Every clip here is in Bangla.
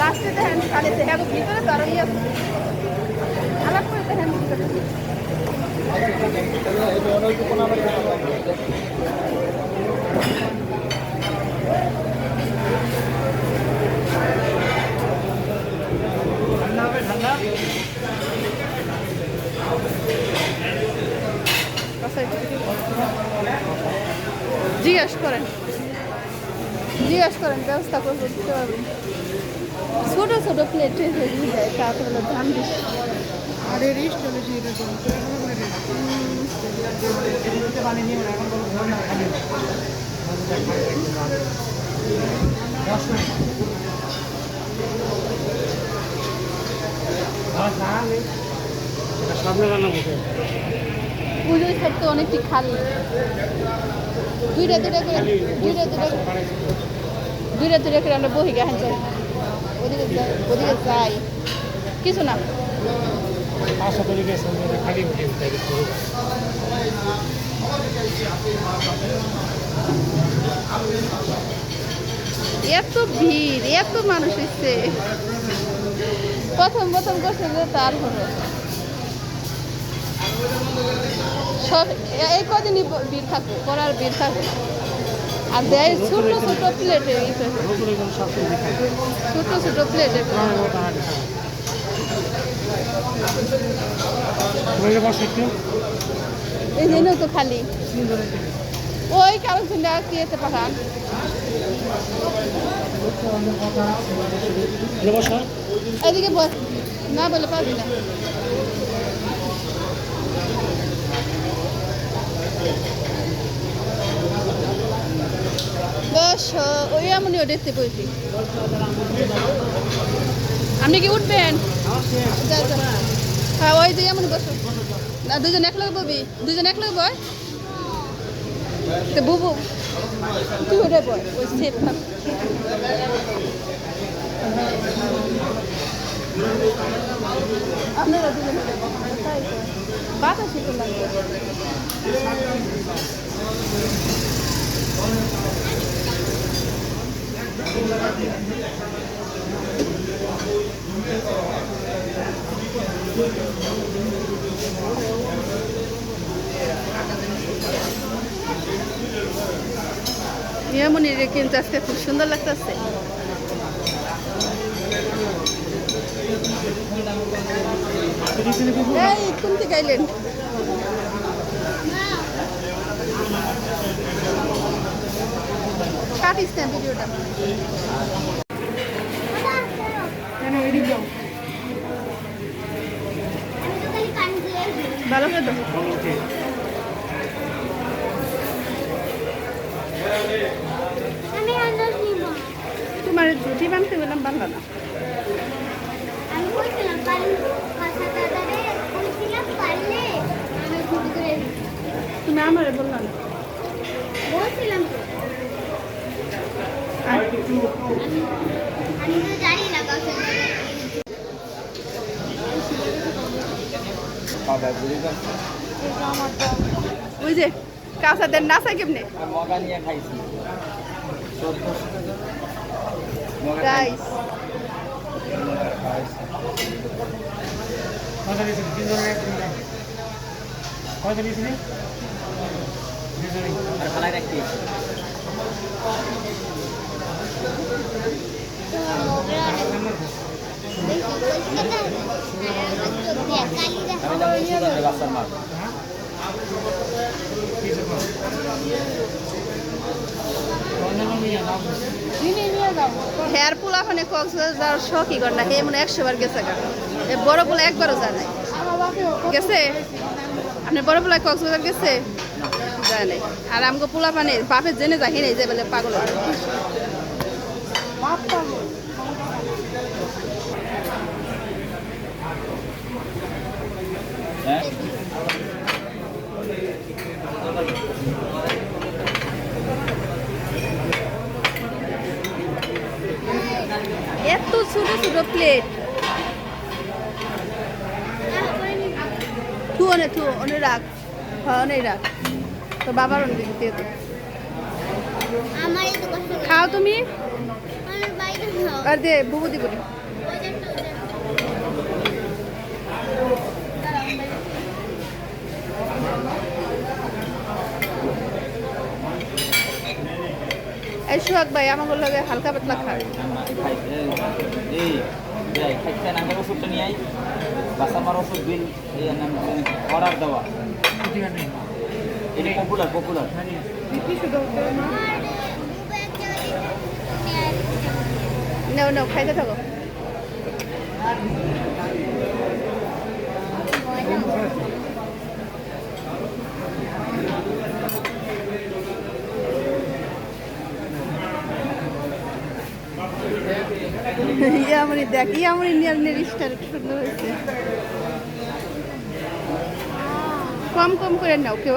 লাস্টে দেখেন খালি হ্যাঁ ভিতরে তো আরো ইয়ে আলাপ করে দেখেন ভিতরে জিজ্ঞেস করেন ব্যবস্থা করবো দিতে পারবেন ছোট ছোট প্লেটে হয়ে যায় তারপরে ধান দিস আর রেস্ট চলেছে এরকম পুজোর থাকতে অনেকটি খালি দুইটা করে আমরা বহি গান যাই ওদিকে যাই কিছু না এত ভিড় এত মানুষ এসছে প্রথম করছে যে তার হলো সব এই কদিনই ভিড় থাকবে পড়ার ভিড় থাকবে আর দেয় ছোট প্লেটে ছোট প্লেটে এই জন্য তো খালি ওই কারণ কিয়েতে পাঠান এদিকে না বলে পারবি না বস ওই এমনই দেখতে পেয়েছি আপনি কি উঠবেন হ্যাঁ ওই যে এমন বসো না দুজন এক লোক ববি দুজন এক লোক বয় তো বুবু তুই ওটা বয় ওই সেফ থাক আপনারা দুজন বাতাস একটু লাগবে নিয়মনি কিন্তু আজকে খুব সুন্দর লাগতেছে এই কোন থেকে আইলেন কাটিস না ভিডিওটা ভালো করে দাও তোমার রুটি বানতে বললাম বানলা না তুমি আমারে বললাম না বলছিলাম তো আমি তো জানি না ওই যে কাঁচাদের নাচা কেমনে রাইস হেয়ার পোলা ওখানে কক্সবাজার যাওয়ার শখই কর না হে মনে 100 বার গেছে এ বড় পোলা একবারও যায় নাই গেছে আপনি বড় পোলা কক্সবাজার গেছে যায় নাই আর আমাকে পোলা পানে বাপে জেনে যাই নাই যে বলে পাগল এত ছোট ছোট প্লেট থু অনে রাখ হ্যাঁ অনেক রাখ তো বাবার অনেক দিতে খাও তুমি আর দে বুবুদি করে এই সোহাগ ভাই আমাকে লগে হালকা পাতলা খায় এই খাইতে না ওষুধটা নিয়ে আই বাসা মার ওষুধ বিল এই অর্ডার দেওয়া এটা পপুলার নাও নাও খাইতে থাকো ইয়ামনি দেখ ইয়ামনি নিয়ার সুন্দর হয়েছে কম কম করে নাও কেউ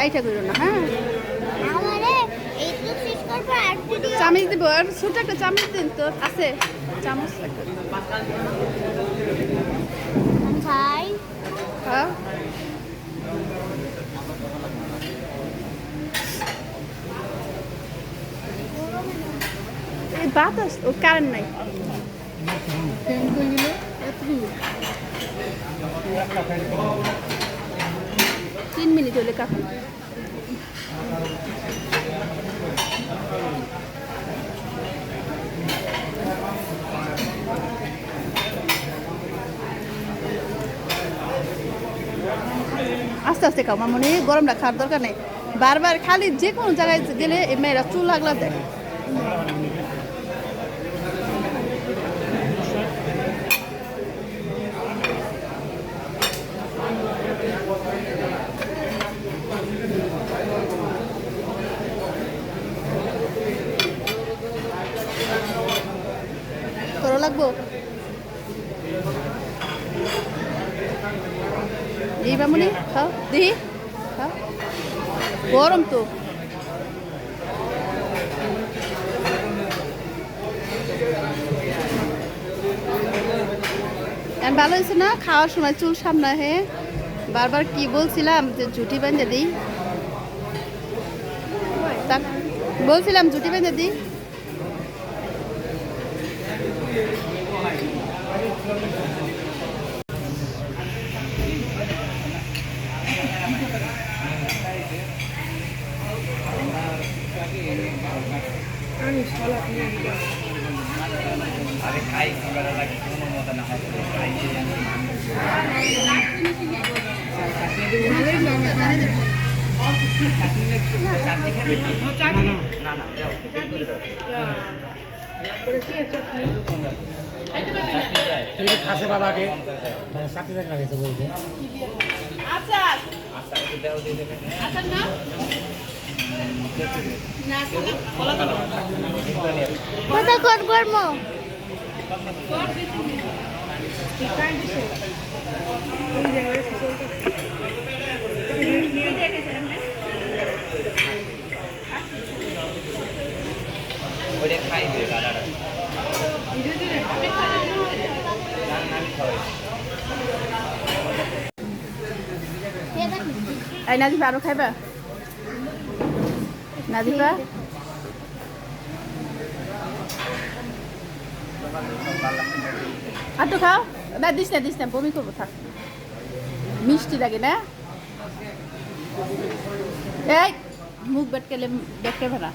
আইটা করো না হ্যাঁ আমারে এইটুকু শেষ করবো আর ভিডিও চামচ দিব আর ছোট একটা চামচ দিন তো আছে চামচ খাই হ্যাঁ এই বাতাস ও কারেন্ট নাই ফ্যান করে গেলে এত দূর 3 মিনিট হলে কাকুন আস্তে আস্তে খাও মামনি গরমটা খাওয়ার দরকার নেই বারবার খালি যে কোনো জায়গায় গেলে এই মেয়েরা চুল লাগলা দেয় তোর লাগবো এই মামুনি খাও দেখি খাও গরম তো ভালো হয়েছে না খাওয়ার সময় চুল সামনে হে বারবার কি বলছিলাম যে জুটি বেঁধে দিই বলছিলাম জুটি বেঁধে দিই আনিস সালাদ নিয়ে দিলাম আরে খাই কিভাবে লাগে কোনো মতো না হয় খাই ভালোই লাগে না খাসে বাবাকে সাথে দেখা গেছে বলতে আচ্ছা আচ্ছা একটু দেও দিয়ে দেবেন আচ্ছা না কত করব ওইটা খাই দিয়ে দাদারা আমি খাওয়াই এই নাজিফা আরো খাইবা নাজিফা আর তো খাও না দিস না বমি করবো থাক মিষ্টি লাগে না এই মুখ বেটকে ভেড়া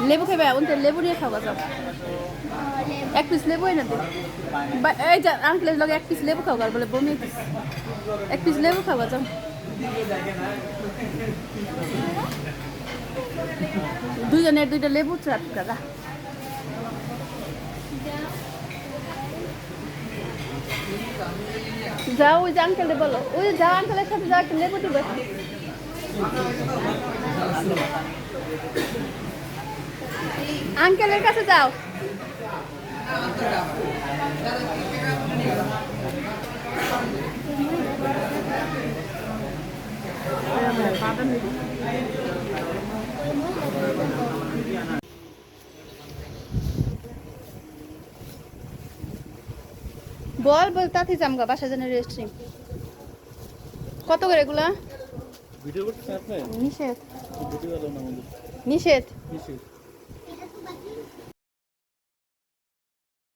লেবু খাবে ওনতে লেবু নিয়ে খাওয়া যাও এক পিস লেবু এনে দে এই যে আঙ্কেলের লগে এক পিস লেবু খাওয়া বলে বমি এক পিস লেবু খাওয়া যাও দুজনের দুইটা লেবু চাট কাদা যাও ওই যে আঙ্কেলে বলো ওই যে যাও আঙ্কেলের সাথে যাও একটা লেবু দিবে আঙ্কেলের কাছে যাও বল তাতে জামগা বাসা জানের রেস্টুরেন্ট কত করে এগুলা ভিডিও করতে আপনি নিষেধ ভিডিও ভালো না আমাদের নিষেধ নিশ্চয়ই